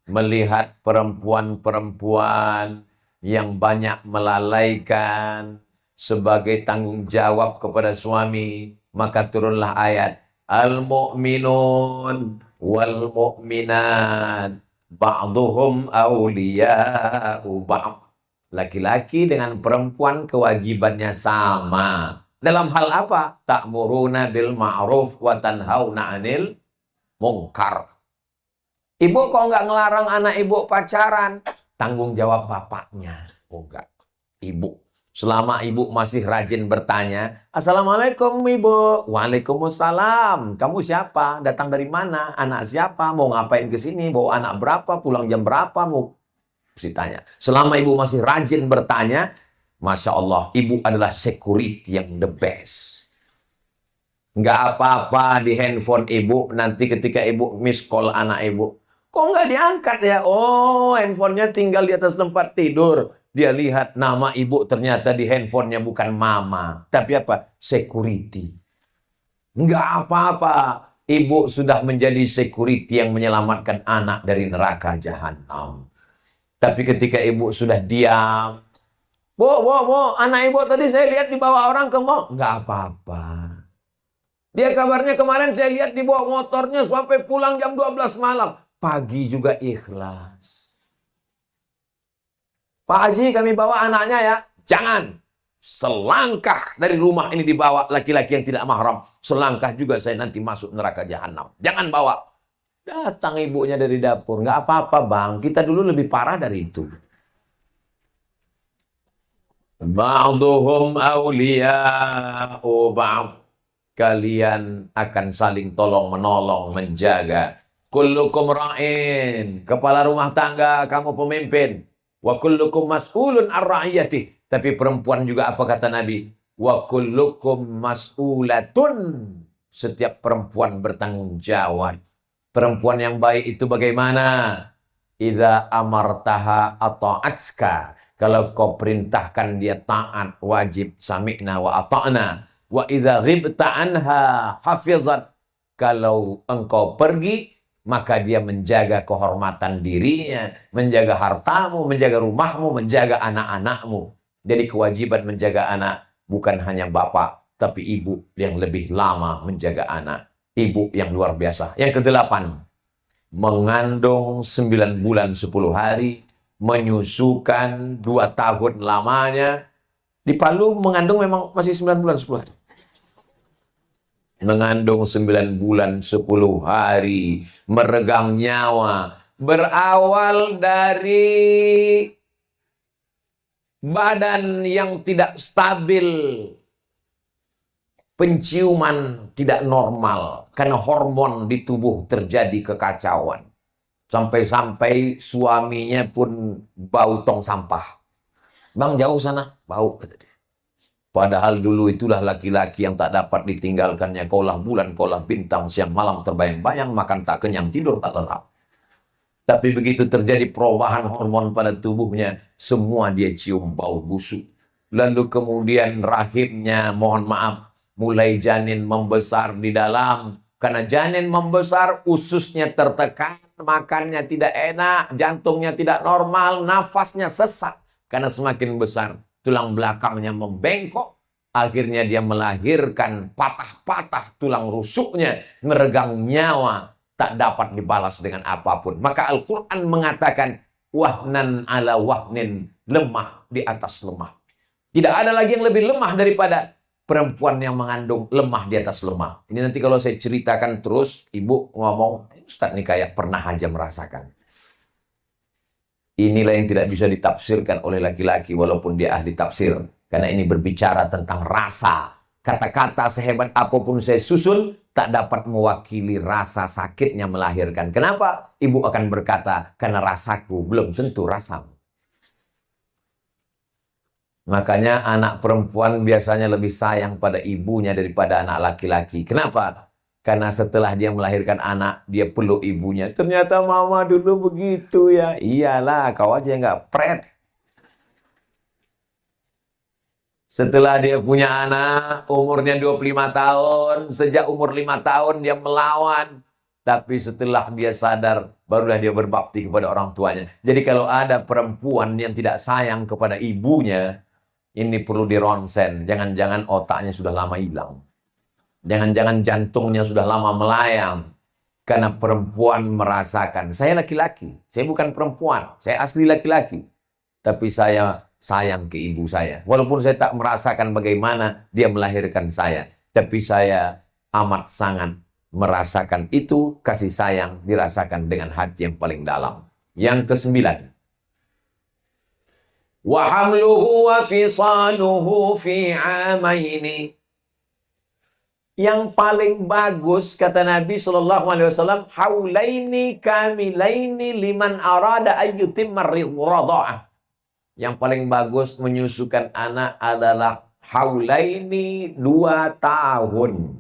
melihat perempuan-perempuan yang banyak melalaikan sebagai tanggung jawab kepada suami, maka turunlah ayat al-mu'minun wal mu'minat ba'duhum awliya'u ba'd. Laki-laki dengan perempuan kewajibannya sama. Dalam hal apa? Ta'muruna bil ma'ruf wa tanhauna 'anil munkar. Ibu kok nggak ngelarang anak ibu pacaran? Tanggung jawab bapaknya. Oh enggak. Ibu. Selama ibu masih rajin bertanya, Assalamualaikum ibu. Waalaikumsalam. Kamu siapa? Datang dari mana? Anak siapa? Mau ngapain ke sini? Bawa anak berapa? Pulang jam berapa? Mau mesti tanya. Selama ibu masih rajin bertanya, Masya Allah, ibu adalah security yang the best. Nggak apa-apa di handphone ibu, nanti ketika ibu miss call anak ibu, kok nggak diangkat ya? Oh, handphonenya tinggal di atas tempat tidur. Dia lihat nama ibu ternyata di handphonenya bukan mama. Tapi apa? Security. Nggak apa-apa. Ibu sudah menjadi security yang menyelamatkan anak dari neraka jahanam. Tapi ketika ibu sudah diam, Bu, anak ibu tadi saya lihat dibawa orang ke mall. Nggak apa-apa. Dia kabarnya kemarin saya lihat dibawa motornya sampai pulang jam 12 malam. Pagi juga ikhlas. Pak Haji, kami bawa anaknya ya. Jangan. Selangkah dari rumah ini dibawa laki-laki yang tidak mahram. Selangkah juga saya nanti masuk neraka jahanam. Jangan bawa. Datang ibunya dari dapur. Nggak apa-apa bang. Kita dulu lebih parah dari itu. Ba'duhum awliya'u ba'd. Kalian akan saling tolong-menolong, menjaga. Kullukum ra'in. Kepala rumah tangga, kamu pemimpin. Wa kullukum mas'ulun ar-ra'iyati. Tapi perempuan juga apa kata Nabi? Wa kullukum mas'ulatun. Setiap perempuan bertanggung jawab. Perempuan yang baik itu bagaimana? Idza amartaha ata'atska. Kalau kau perintahkan dia taat, wajib sami'na wa ata'na. Wa idza ghibta anha hafizat. Kalau engkau pergi, maka dia menjaga kehormatan dirinya, menjaga hartamu, menjaga rumahmu, menjaga anak-anakmu. Jadi kewajiban menjaga anak bukan hanya bapak, tapi ibu yang lebih lama menjaga anak. Ibu yang luar biasa. Yang kedelapan, mengandung 9 bulan 10 hari, menyusukan 2 tahun lamanya. Di Palu mengandung memang masih 9 bulan 10 hari. Mengandung 9 bulan 10 hari, meregang nyawa, berawal dari badan yang tidak stabil, penciuman tidak normal, karena hormon di tubuh terjadi kekacauan. Sampai-sampai suaminya pun bau tong sampah. Bang, jauh sana, bau, kata dia. Padahal dulu itulah laki-laki yang tak dapat ditinggalkannya. Kaulah bulan, kaulah bintang, siang malam terbayang-bayang, makan tak kenyang, tidur tak lelap. Tapi begitu terjadi perubahan hormon pada tubuhnya, semua dia cium bau busuk. Lalu kemudian rahimnya, mohon maaf, mulai janin membesar di dalam. Karena janin membesar, ususnya tertekan, makannya tidak enak, jantungnya tidak normal, nafasnya sesak. Karena semakin besar, tulang belakangnya membengkok, akhirnya dia melahirkan patah-patah tulang rusuknya, meregang nyawa, tak dapat dibalas dengan apapun. Maka Al-Quran mengatakan, wahnan ala wahnin, lemah di atas lemah. Tidak ada lagi yang lebih lemah daripada perempuan yang mengandung, lemah di atas lemah. Ini nanti kalau saya ceritakan terus, ibu ngomong, Ustadz ini kayak pernah aja merasakan. Inilah yang tidak bisa ditafsirkan oleh laki-laki walaupun dia ahli tafsir. Karena ini berbicara tentang rasa. Kata-kata sehebat apapun saya susun, tak dapat mewakili rasa sakitnya melahirkan. Kenapa? Ibu akan berkata, karena rasaku belum tentu rasamu. Makanya anak perempuan biasanya lebih sayang pada ibunya daripada anak laki-laki. Kenapa? Karena setelah dia melahirkan anak, dia peluk ibunya. Ternyata mama dulu begitu ya. Iyalah, kau aja nggak pret. Setelah dia punya anak, umurnya 25 tahun. Sejak umur 5 tahun dia melawan. Tapi setelah dia sadar, barulah dia berbakti kepada orang tuanya. Jadi kalau ada perempuan yang tidak sayang kepada ibunya, Ini perlu dironsen. Jangan-jangan otaknya sudah lama hilang. Jangan-jangan jantungnya sudah lama melayang. Karena perempuan merasakan, saya laki-laki, saya bukan perempuan, saya asli laki-laki. Tapi saya sayang ke ibu saya. Walaupun saya tak merasakan bagaimana dia melahirkan saya. Tapi saya amat sangat merasakan itu, kasih sayang dirasakan dengan hati yang paling dalam. Yang ke-9. Wa hamluhu wa fisaluhu fi amaini. Yang paling bagus kata Nabi SAW, haulaini kamilaini liman arada ayyutimma ridha'ah. Yang paling bagus menyusukan anak adalah haulaini 2 tahun.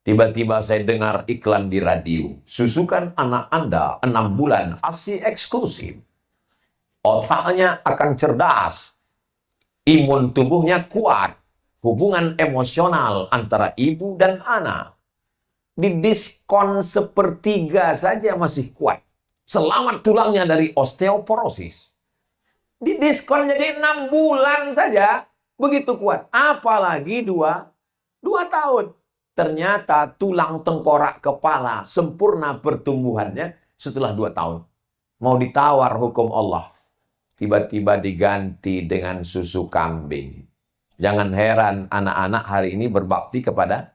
Tiba-tiba saya dengar iklan di radio. Susukan anak Anda 6 bulan, ASI eksklusif. Otaknya akan cerdas, imun tubuhnya kuat, hubungan emosional antara ibu dan anak. Didiskon 1/3 saja masih kuat. Selamat tulangnya dari osteoporosis. Didiskon jadi 6 bulan saja, begitu kuat. Apalagi 2 tahun. Ternyata tulang tengkorak kepala sempurna pertumbuhannya setelah 2 tahun. Mau ditawar hukum Allah. Tiba-tiba diganti dengan susu kambing. Jangan heran anak-anak hari ini berbakti kepada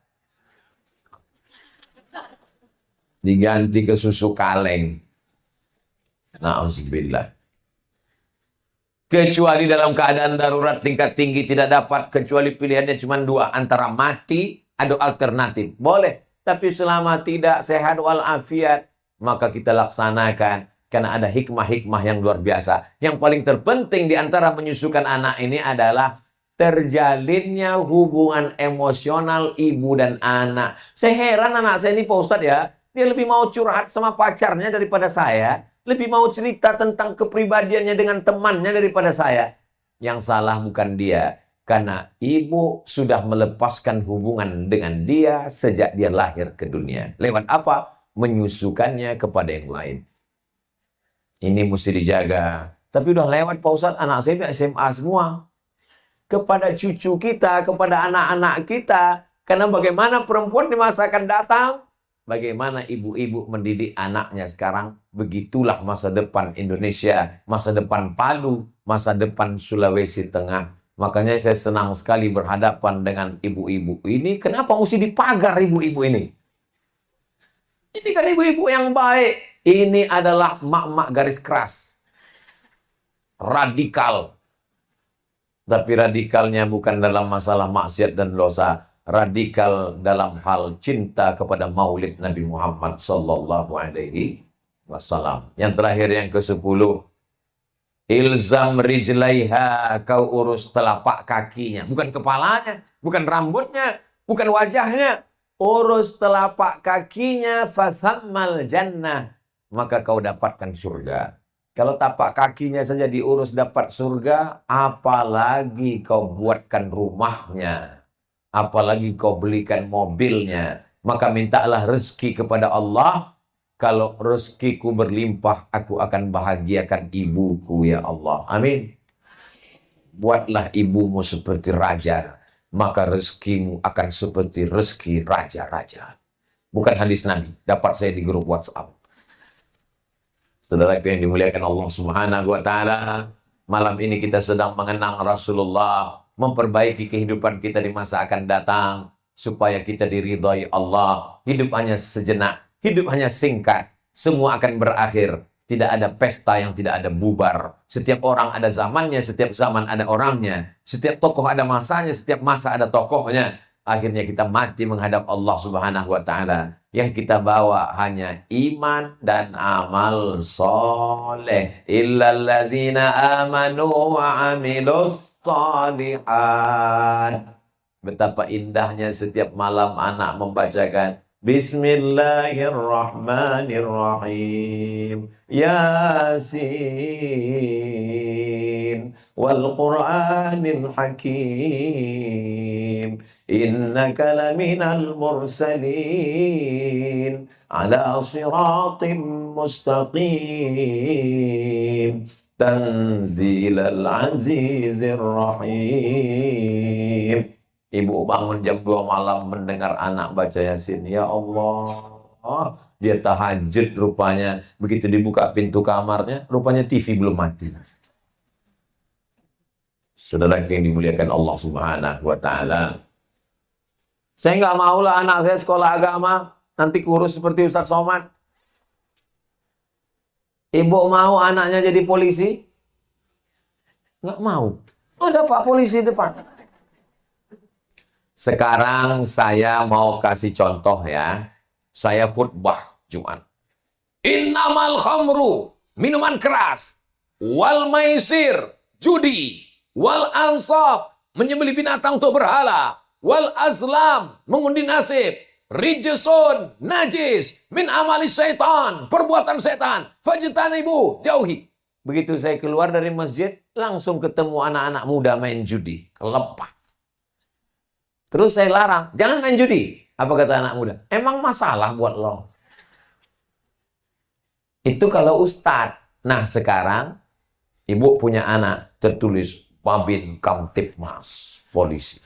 diganti ke susu kaleng. Na'udzubillah. Kecuali dalam keadaan darurat tingkat tinggi tidak dapat, kecuali pilihannya cuma 2, antara mati atau alternatif. Boleh, tapi selama tidak sehat walafiat, maka kita laksanakan. Karena ada hikmah-hikmah yang luar biasa. Yang paling terpenting di antara menyusukan anak ini adalah terjalinnya hubungan emosional ibu dan anak. Saya heran anak saya ini Pak Ustadz ya. Dia lebih mau curhat sama pacarnya daripada saya. Lebih mau cerita tentang kepribadiannya dengan temannya daripada saya. Yang salah bukan dia. Karena ibu sudah melepaskan hubungan dengan dia sejak dia lahir ke dunia. Lewat apa? Menyusukannya kepada yang lain. Ini mesti dijaga. Tapi udah lewat Pak Ustadz, anak saya SMA semua. Kepada cucu kita, kepada anak-anak kita. Karena bagaimana perempuan di masa akan datang, bagaimana ibu-ibu mendidik anaknya sekarang, begitulah masa depan Indonesia, masa depan Palu, masa depan Sulawesi Tengah. Makanya saya senang sekali berhadapan dengan ibu-ibu ini. Kenapa mesti dipagar ibu-ibu ini? Ini kan ibu-ibu yang baik. Ini adalah mak-mak garis keras. Radikal. Tapi radikalnya bukan dalam masalah maksiat dan dosa. Radikal dalam hal cinta kepada maulid Nabi Muhammad sallallahu alaihi wasallam. Yang terakhir yang ke-10. Ilzam rijlaiha, kau urus telapak kakinya. Bukan kepalanya, bukan rambutnya, bukan wajahnya. Urus telapak kakinya, fathammal jannah. Maka kau dapatkan surga. Kalau tapak kakinya saja diurus dapat surga, apalagi kau buatkan rumahnya. Apalagi kau belikan mobilnya. Maka mintalah rezeki kepada Allah. Kalau rezekiku berlimpah, aku akan bahagiakan ibuku ya Allah. Amin. Buatlah ibumu seperti raja. Maka rezekimu akan seperti rezeki raja-raja. Bukan hadis Nabi. Dapat saya di grup WhatsApp. Saudara yang dimuliakan Allah Subhanahu wa Ta'ala, malam ini kita sedang mengenang Rasulullah, memperbaiki kehidupan kita di masa akan datang, supaya kita diridhai Allah. Hidup hanya sejenak, hidup hanya singkat, semua akan berakhir. Tidak ada pesta yang tidak ada bubar. Setiap orang ada zamannya, setiap zaman ada orangnya. Setiap tokoh ada masanya, setiap masa ada tokohnya. Akhirnya kita mati menghadap Allah Subhanahu wa Ta'ala. Yang kita bawa hanya iman dan amal soleh. Illalladzina amanu wa amilus solihat. Betapa indahnya setiap malam anak membacakan Bismillahirrahmanirrahim. Yasin. Wal Qur'anil Hakim. Innaka laminal mursalin ala siratim mustaqim. tanzilal azizir rahim. Ibu bangun jam 2 malam mendengar anak baca Yasin. Ya Allah, dia tahajud rupanya. Begitu dibuka pintu kamarnya, rupanya TV belum mati. Saudara yang dimuliakan Allah Subhanahu wa Ta'ala. Saya nggak maulah anak saya sekolah agama nanti kurus seperti Ustaz Somad. Ibu mau anaknya jadi polisi? Nggak mau. Ada Pak polisi depan. Sekarang saya mau kasih contoh ya. Saya khutbah Jumat. Innamal khamru, minuman keras, wal maisir, judi, wal ansab, menyembelih binatang untuk berhala, wal azlam, mengundi nasib, rijsun, najis, min amali syaitan, perbuatan setan, fajtanibu, jauhi. Begitu saya keluar dari masjid, langsung ketemu anak-anak muda main judi, kelepak. Terus saya larang, jangan main judi. Apa kata anak muda? Emang masalah buat lo? Itu kalau ustadz. Nah sekarang, ibu punya anak, tertulis Babin Kamtipmas, polisi.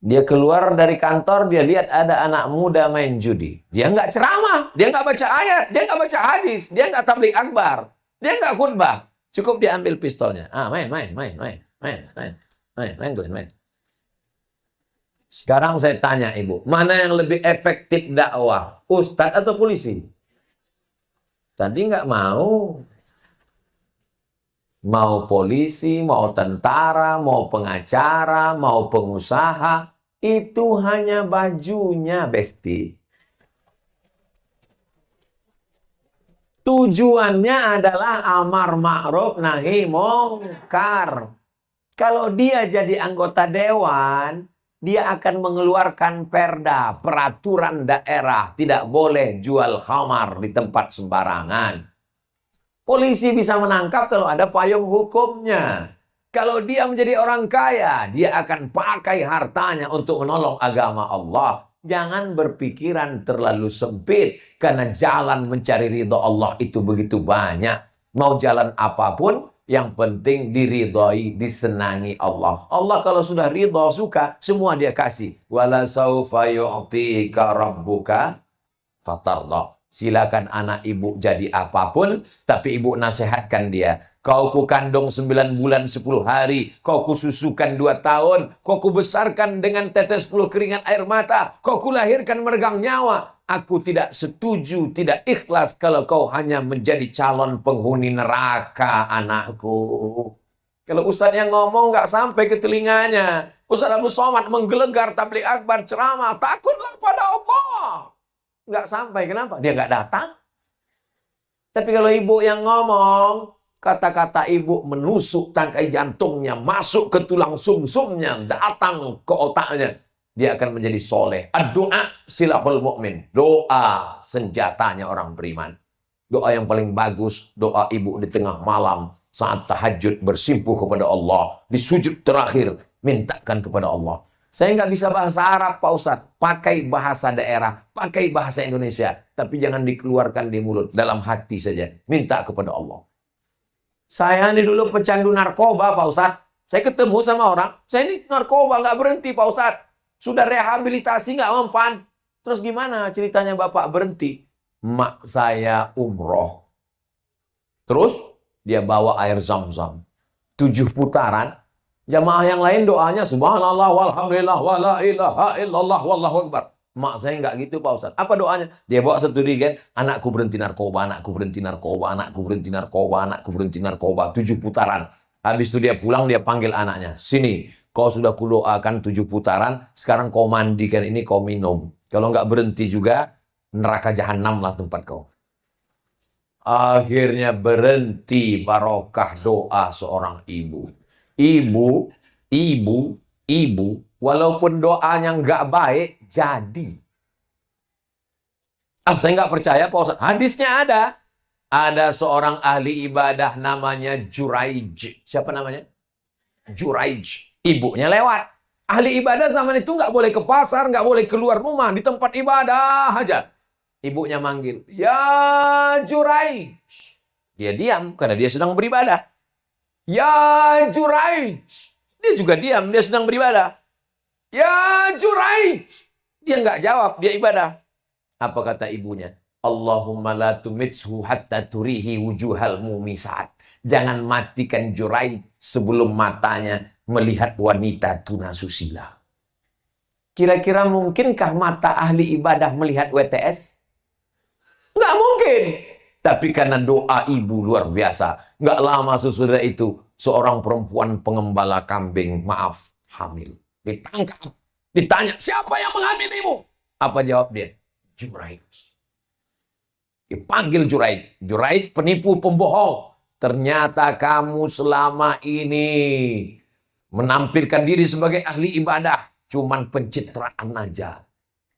Dia keluar dari kantor, dia lihat ada anak muda main judi. Dia nggak ceramah, dia nggak baca ayat, dia nggak baca hadis, dia nggak tabligh akbar, dia nggak khutbah. Cukup dia ambil pistolnya. Main. Sekarang saya tanya ibu, mana yang lebih efektif dakwah? Ustadz atau polisi? Tadi nggak mau. Mau polisi, mau tentara, mau pengacara, mau pengusaha. Itu hanya bajunya, Besti. Tujuannya adalah amar ma'ruf nahi mungkar. Kalau dia jadi anggota dewan, dia akan mengeluarkan perda, peraturan daerah, tidak boleh jual khamar di tempat sembarangan. Polisi bisa menangkap kalau ada payung hukumnya. Kalau dia menjadi orang kaya, dia akan pakai hartanya untuk menolong agama Allah. Jangan berpikiran terlalu sempit, karena jalan mencari ridha Allah itu begitu banyak. Mau jalan apapun, yang penting diridhoi, disenangi Allah. Allah kalau sudah ridha, suka, semua dia kasih. Wala saufa yu'tika rabbuka fatardha. Silakan anak ibu jadi apapun, tapi ibu nasihatkan dia. Kau ku kandung 9 bulan 10 hari, kau ku susukan 2 tahun, kau ku besarkan dengan tetes peluh keringat air mata, kau ku lahirkan meregang nyawa. Aku tidak setuju, tidak ikhlas kalau kau hanya menjadi calon penghuni neraka, anakku. Kalau Ustadz yang ngomong nggak sampai ke telinganya, Ustadz Abu Somad menggelegar tabligh akbar ceramah, takutlah pada Allah. Nggak sampai, kenapa? Dia nggak datang. Tapi kalau ibu yang ngomong, kata-kata ibu menusuk tangkai jantungnya, masuk ke tulang sumsumnya, datang ke otaknya. Dia akan menjadi soleh. Doa silahul mu'min. Doa senjatanya orang beriman. Doa yang paling bagus, doa ibu di tengah malam, saat tahajud bersimpuh kepada Allah. Di sujud terakhir, mintakan kepada Allah. Saya nggak bisa bahasa Arab, Pak Ustadz. Pakai bahasa daerah, pakai bahasa Indonesia. Tapi jangan dikeluarkan di mulut, dalam hati saja. Minta kepada Allah. Saya ini dulu pecandu narkoba, Pak Ustadz. Saya ketemu sama orang, saya ini narkoba, nggak berhenti, Pak Ustadz. Sudah rehabilitasi nggak mempan. Terus gimana ceritanya Bapak berhenti? Mak saya umroh. Terus dia bawa air zam-zam. 7 putaran. Jamaah yang lain doanya subhanallah walhamdulillah wala ilaha illallah wallahu akbar. Mak saya nggak gitu Pak Ustadz. Apa doanya? Dia bawa satu dirigen, anakku berhenti narkoba, anakku berhenti narkoba, anakku berhenti narkoba, anakku berhenti narkoba. 7 putaran. Habis itu dia pulang, dia panggil anaknya. Sini, kau sudah kudoakan 7 putaran, sekarang kau mandikan ini, kau minum. Kalau nggak berhenti juga, neraka jahanam lah tempat kau. Akhirnya berhenti barokah doa seorang ibu. Ibu, walaupun doanya nggak baik, jadi. Saya nggak percaya, Pak Ustadz. Hadisnya ada. Ada seorang ahli ibadah namanya Juraij. Siapa namanya? Juraij. Ibunya lewat. Ahli ibadah zaman itu nggak boleh ke pasar, nggak boleh keluar rumah, di tempat ibadah aja. Ibunya manggil, ya Juraij, Dia diam karena dia sedang beribadah. Ya Juraij. Dia juga diam, dia sedang beribadah. Ya Juraij. Dia nggak jawab, dia ibadah. Apa kata ibunya? Allahumma la tumithu hatta turihi wujuhal mumisat. Jangan matikan Juraij sebelum matanya melihat wanita tunasusila. Kira-kira mungkinkah mata ahli ibadah melihat WTS? Nggak mungkin. Tapi karena doa ibu luar biasa. Nggak lama sesudah itu, seorang perempuan pengembala kambing, maaf, hamil. Ditangkap. Ditanya, siapa yang mengambil ibu? Apa jawab dia? Juraij. Dipanggil Juraij. Juraij penipu pembohong. Ternyata kamu selama ini menampilkan diri sebagai ahli ibadah. Cuman pencitraan aja.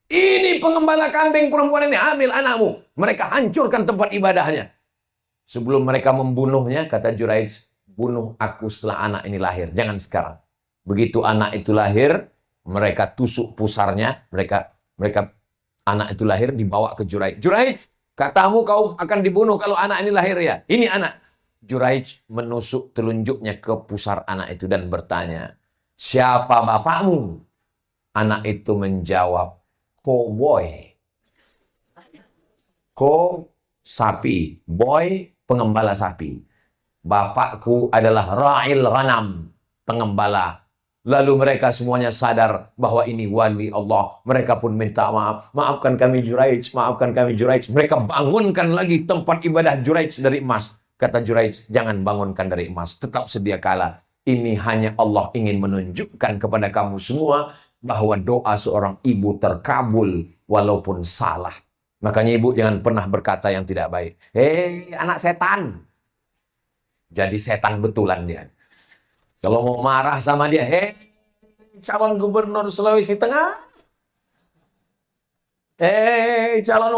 Ini pengembala kambing perempuan ini hamil anakmu. Mereka hancurkan tempat ibadahnya. Sebelum mereka membunuhnya, kata Juraij, bunuh aku setelah anak ini lahir. Jangan sekarang. Begitu anak itu lahir, mereka tusuk pusarnya. Anak itu lahir dibawa ke Juraij. Juraij, katamu kau akan dibunuh kalau anak ini lahir ya. Ini anak. Juraij menusuk telunjuknya ke pusar anak itu dan bertanya, siapa bapakmu? Anak itu menjawab, Ko-boy. Ko sapi, boy pengembala sapi. Bapakku adalah ra'il ghanam, pengembala. Lalu mereka semuanya sadar bahwa ini wali Allah. Mereka pun minta maaf. Maafkan kami Juraij, maafkan kami Juraij. Mereka bangunkan lagi tempat ibadah Juraij dari emas. Kata Juraij, jangan bangunkan dari emas. Tetap sedia kala. Ini hanya Allah ingin menunjukkan kepada kamu semua bahwa doa seorang ibu terkabul walaupun salah. Makanya ibu jangan pernah berkata yang tidak baik. Hei anak setan. Jadi setan betulan dia. Kalau mau marah sama dia, hei calon gubernur Sulawesi Tengah. Hei calon